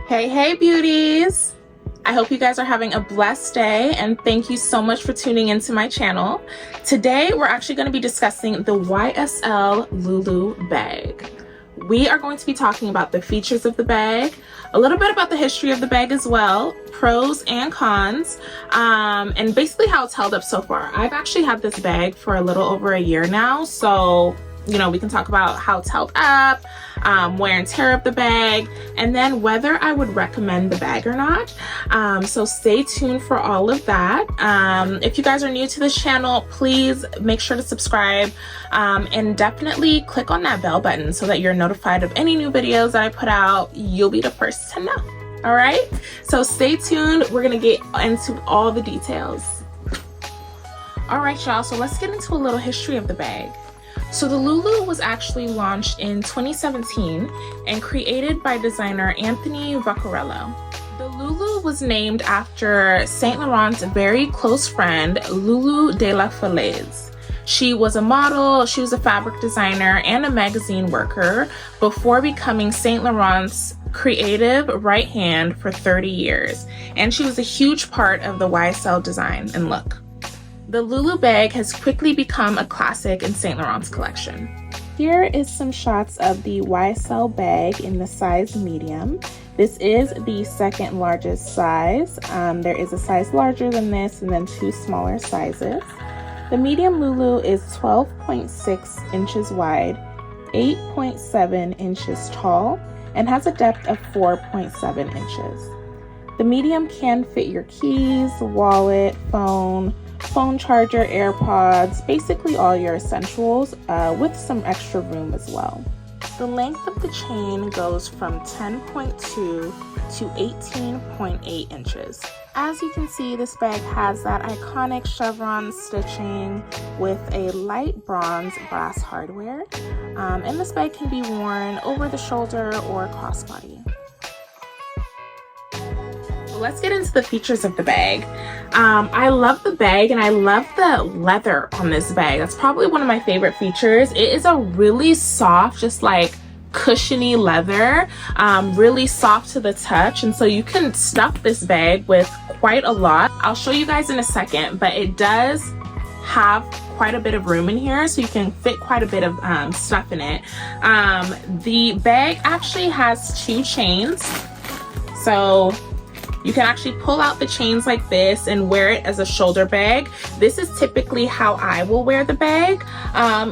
Hey beauties, I hope you guys are having a blessed day and thank you so much for tuning into my channel. Today we're actually going to be discussing the YSL LouLou bag. We are going to be talking about the features of the bag, a little bit about the history of the bag as well, pros and cons, and basically how it's held up so far. I've actually had this bag for a little over a year now, so we can talk about how it's held up, wear and tear of the bag, and then whether I would recommend the bag or not. So stay tuned for all of that. If you guys are new to this channel, please make sure to subscribe and definitely click on that bell button so that you're notified of any new videos that I put out. You'll be the first to know. All right, so stay tuned. We're gonna get into all the details. All right, y'all, so let's get into a little history of the bag. So the LouLou was actually launched in 2017 and created by designer Anthony Vaccarello. The LouLou was named after Saint Laurent's very close friend, LouLou de la Falaise. She was a model, she was a fabric designer, and a magazine worker before becoming Saint Laurent's creative right hand for 30 years. And she was a huge part of the YSL design and look. The LouLou bag has quickly become a classic in Saint Laurent's collection. Here is some shots of the YSL bag in the size medium. This is the second largest size. There is a size larger than this and then two smaller sizes. The medium LouLou is 12.6 inches wide, 8.7 inches tall, and has a depth of 4.7 inches. The medium can fit your keys, wallet, phone charger, AirPods, basically all your essentials with some extra room as well. The length of the chain goes from 10.2 to 18.8 inches. As you can see, this bag has that iconic chevron stitching with a light bronze brass hardware, and this bag can be worn over the shoulder or crossbody. Let's get into the features of the bag. I love the bag and I love the leather on this bag. That's probably one of my favorite features. It is a really soft, just like cushiony leather, really soft to the touch, and so you can stuff this bag with quite a lot. I'll show you guys in a second, but it does have quite a bit of room in here, so you can fit quite a bit of stuff in it. The bag actually has two chains, so you can actually pull out the chains like this and wear it as a shoulder bag. This is typically how I will wear the bag.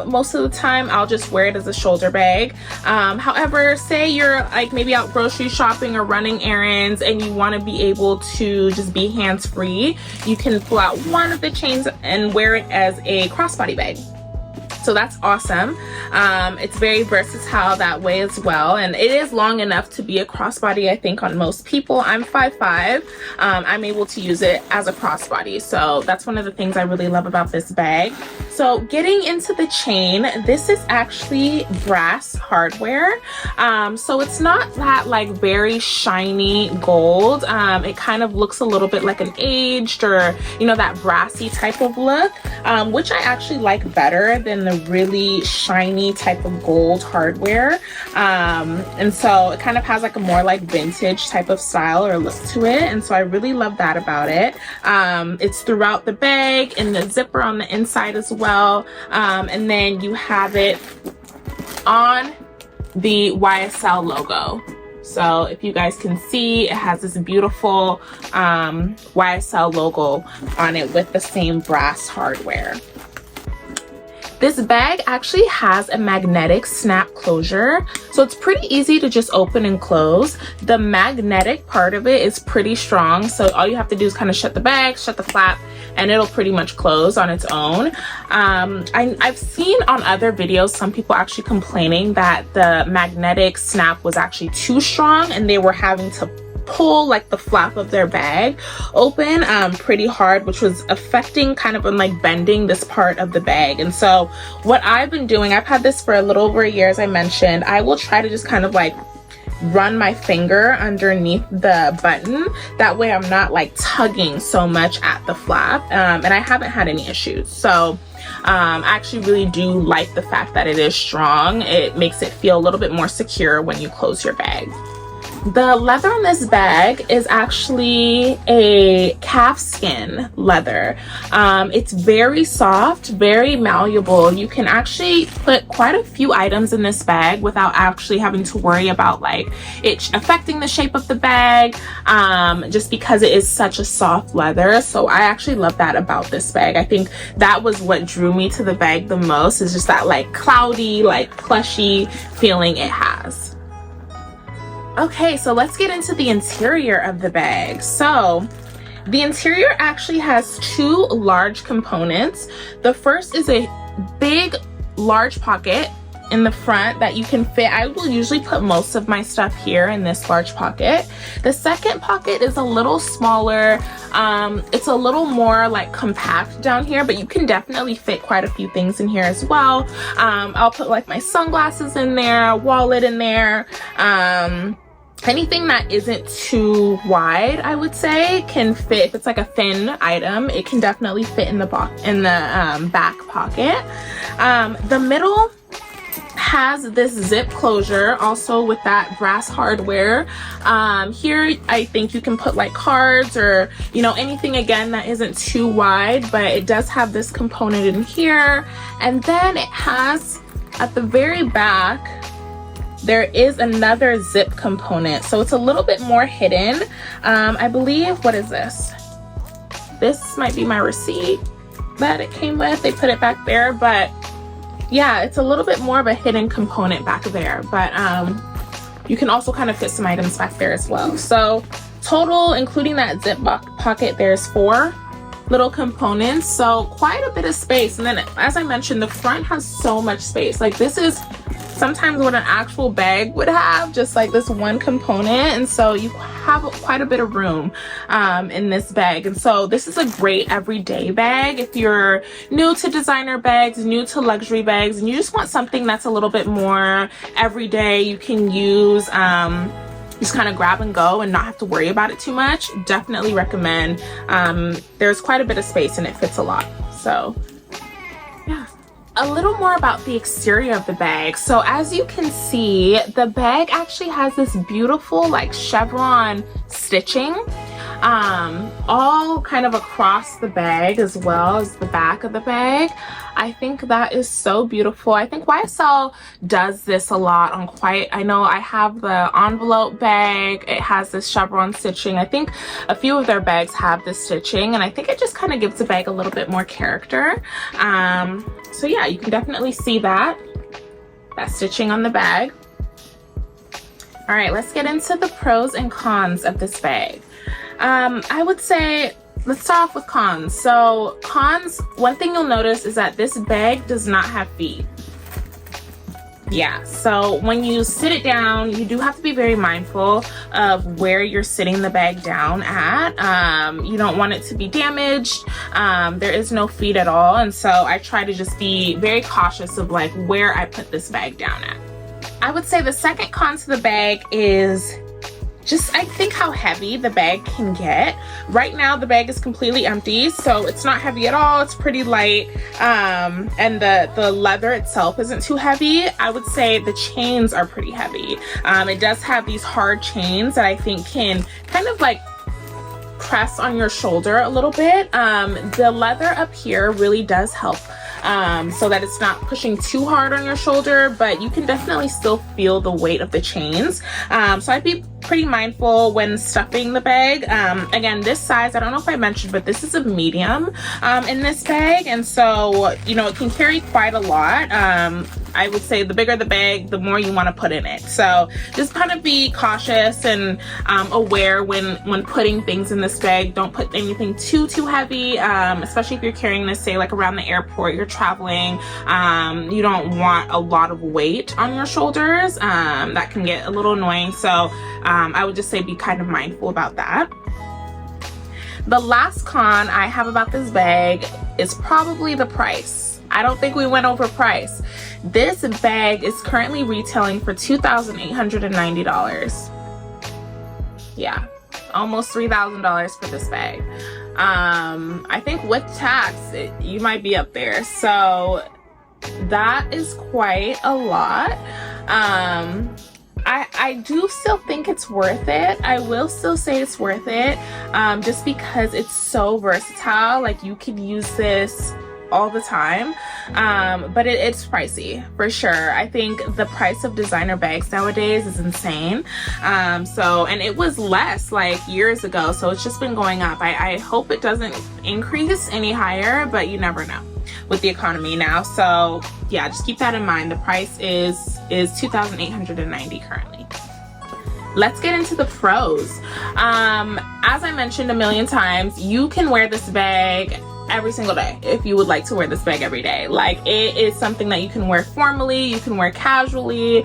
Most of the time I'll just wear it as a shoulder bag. However, say you're like maybe out grocery shopping or running errands and you want to be able to just be hands-free, you can pull out one of the chains and wear it as a crossbody bag. So that's awesome. It's very versatile that way as well, and it is long enough to be a crossbody, I think, on most people. I'm 5'5". I'm able to use it as a crossbody, so that's one of the things I really love about this bag. So getting into the chain, this is actually brass hardware, so it's not that like very shiny gold. It kind of looks a little bit like an aged or that brassy type of look, which I actually like better than the really shiny type of gold hardware, and so it kind of has like a more like vintage type of style or look to it, and so I really love that about it. It's throughout the bag and the zipper on the inside as well, and then you have it on the YSL logo. So if you guys can see, it has this beautiful YSL logo on it with the same brass hardware. This bag actually has a magnetic snap closure, so it's pretty easy to just open and close. The magnetic part of it is pretty strong, so all you have to do is kind of shut the bag, shut the flap, and it'll pretty much close on its own. I've seen on other videos some people actually complaining that the magnetic snap was actually too strong and they were having to pull like the flap of their bag open pretty hard, which was affecting kind of like bending this part of the bag. And so what I've been doing, I've had this for a little over a year, as I mentioned. I will try to just kind of like run my finger underneath the button. That way I'm not like tugging so much at the flap, and I haven't had any issues. So I actually really do like the fact that it is strong. It makes it feel a little bit more secure when you close your bag. The leather in this bag is actually a calfskin leather. It's very soft, very malleable. You can actually put quite a few items in this bag without actually having to worry about like it affecting the shape of the bag, just because it is such a soft leather. So I actually love that about this bag. I think that was what drew me to the bag the most, is just that like cloudy, like plushy feeling it has. Okay, so let's get into the interior of the bag. So the interior actually has two large components. The first is a big, large pocket in the front that you can fit. I will usually put most of my stuff here in this large pocket. The second pocket is a little smaller. It's a little more like compact down here, but you can definitely fit quite a few things in here as well. I'll put like my sunglasses in there, wallet in there. Anything that isn't too wide, I would say, can fit. If it's like a thin item, it can definitely fit in the back pocket. The middle has this zip closure, also with that brass hardware. Here I think you can put like cards or, you know, anything again that isn't too wide, but it does have this component in here. And then it has at the very back, there is another zip component, so it's a little bit more hidden. I believe, what is this? This might be my receipt that it came with. They put it back there, but yeah, it's a little bit more of a hidden component back there, but you can also kind of fit some items back there as well. So total, including that zip pocket, there's 4 little components, so quite a bit of space. And then, as I mentioned, the front has so much space. Like, this is sometimes what an actual bag would have, just like this one component, and so you have quite a bit of room in this bag. And so this is a great everyday bag if you're new to designer bags, new to luxury bags, and you just want something that's a little bit more everyday. You can use just kind of grab and go and not have to worry about it too much. Definitely recommend. There's quite a bit of space and it fits a lot, so yeah. A little more about the exterior of the bag. So as you can see, the bag actually has this beautiful like chevron stitching, all kind of across the bag as well as the back of the bag. I think that is so beautiful. I think YSL does this a lot on I know I have the envelope bag. It has this chevron stitching. I think a few of their bags have this stitching, and I think it just kind of gives the bag a little bit more character. So yeah, you can definitely see that stitching on the bag. All right, let's get into the pros and cons of this bag. I would say, let's start off with cons. So cons, one thing you'll notice is that this bag does not have feet. Yeah, so when you sit it down, you do have to be very mindful of where you're sitting the bag down at. You don't want it to be damaged. There is no feet at all, and so I try to just be very cautious of like where I put this bag down at. I would say the second con to the bag is just, I think, how heavy the bag can get. Right now the bag is completely empty, so it's not heavy at all. It's pretty light, and the leather itself isn't too heavy. I would say the chains are pretty heavy. It does have these hard chains that I think can kind of like press on your shoulder a little bit. The leather up here really does help, so that it's not pushing too hard on your shoulder, but you can definitely still feel the weight of the chains. So I'd be pretty mindful when stuffing the bag. Again, this size, I don't know if I mentioned, but this is a medium in this bag, and so, you know, it can carry quite a lot. I would say the bigger the bag, the more you want to put in it. So just kind of be cautious and aware when putting things in this bag. Don't put anything too heavy, especially if you're carrying this, say, like around the airport, you're traveling. You don't want a lot of weight on your shoulders. That can get a little annoying. So I would just say be kind of mindful about that. The last con I have about this bag is probably the price. I don't think we went over price. This bag is currently retailing for $2,890. Yeah, almost $3,000 for this bag. I think with tax, you might be up there. So that is quite a lot. I I do still think it's worth it. I will still say it's worth it, just because it's so versatile. Like, you could use this all the time, but it's pricey for sure. I think the price of designer bags nowadays is insane. And it was less like years ago, so it's just been going up. I hope it doesn't increase any higher, but you never know with the economy now. So yeah, just keep that in mind. The price is $2,890 currently. Let's get into the pros. As I mentioned a million times, you can wear this bag every single day if you would like to wear this bag every day. Like, it is something that you can wear formally, you can wear casually,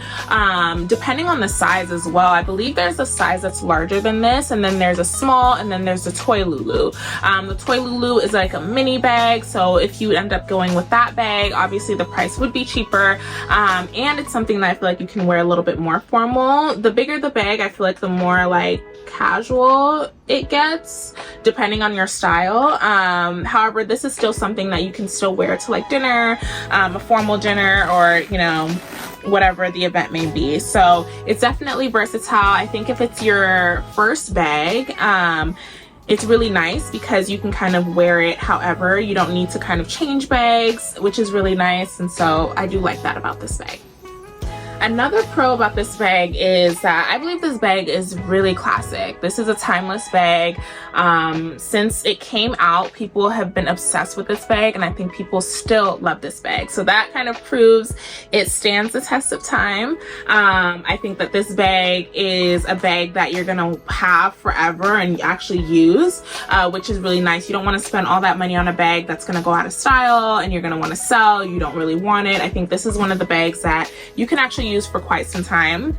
depending on the size as well. I believe there's a size that's larger than this, and then there's a small, and then there's the toy LouLou. The toy LouLou is like a mini bag, so if you end up going with that bag, obviously the price would be cheaper, and it's something that I feel like you can wear a little bit more formal. The bigger the bag, I feel like the more like casual it gets, depending on your style. However, this is still something that you can still wear to like dinner, a formal dinner, or you know, whatever the event may be. So it's definitely versatile. I think if it's your first bag, it's really nice because you can kind of wear it however. You don't need to kind of change bags, which is really nice, and so I do like that about this bag. Another pro about this bag is that I believe this bag is really classic. This is a timeless bag. Since it came out, people have been obsessed with this bag, and I think people still love this bag. So that kind of proves it stands the test of time. I think that this bag is a bag that you're gonna have forever and actually use, which is really nice. You don't want to spend all that money on a bag that's gonna go out of style and you're gonna want to sell. You don't really want it. I think this is one of the bags that you can actually use for quite some time.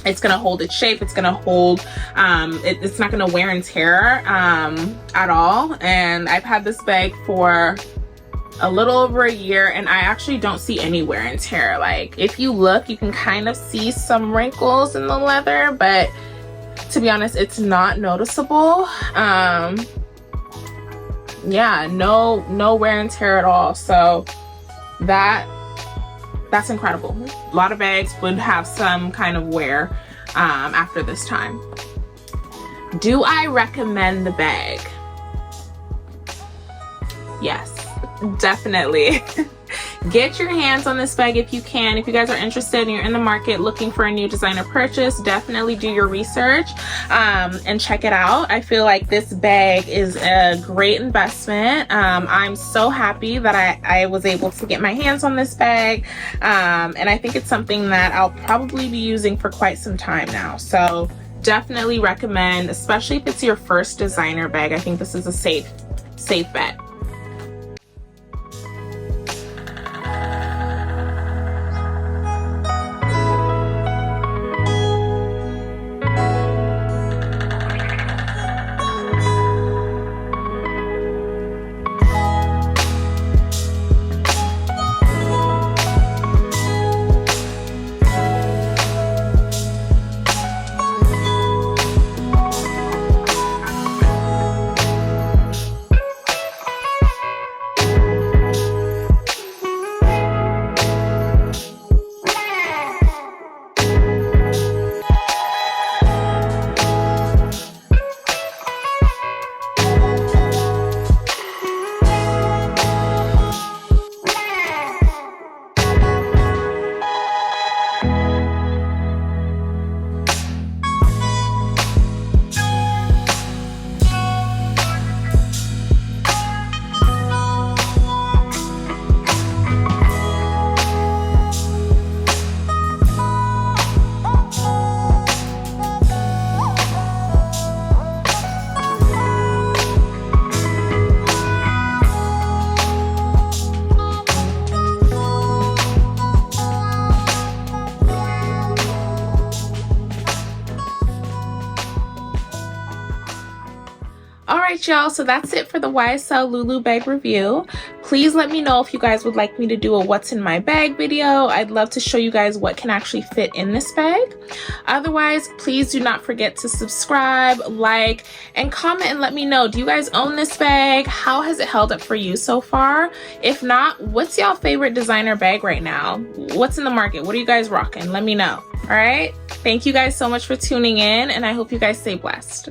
It's gonna hold its shape, it's gonna hold, it's not gonna wear and tear at all. And I've had this bag for a little over a year, and I actually don't see any wear and tear. Like, if you look, you can kind of see some wrinkles in the leather, but to be honest, it's not noticeable. Yeah, no wear and tear at all. So that's incredible. A lot of bags would have some kind of wear after this time. Do I recommend the bag? Yes, definitely. Get your hands on this bag if you can. If you guys are interested and you're in the market looking for a new designer purchase, definitely do your research and check it out. I feel like this bag is a great investment. I'm so happy that I was able to get my hands on this bag, and I think it's something that I'll probably be using for quite some time now. So definitely recommend, especially if it's your first designer bag. I think this is a safe bet. All right, y'all, so that's it for the YSL LouLou bag review. Please let me know if you guys would like me to do a what's in my bag video. I'd love to show you guys what can actually fit in this bag. Otherwise, please do not forget to subscribe, like, and comment and let me know, do you guys own this bag? How has it held up for you so far? If not, what's y'all favorite designer bag right now? What's in the market? What are you guys rocking? Let me know. All right, thank you guys so much for tuning in, and I hope you guys stay blessed.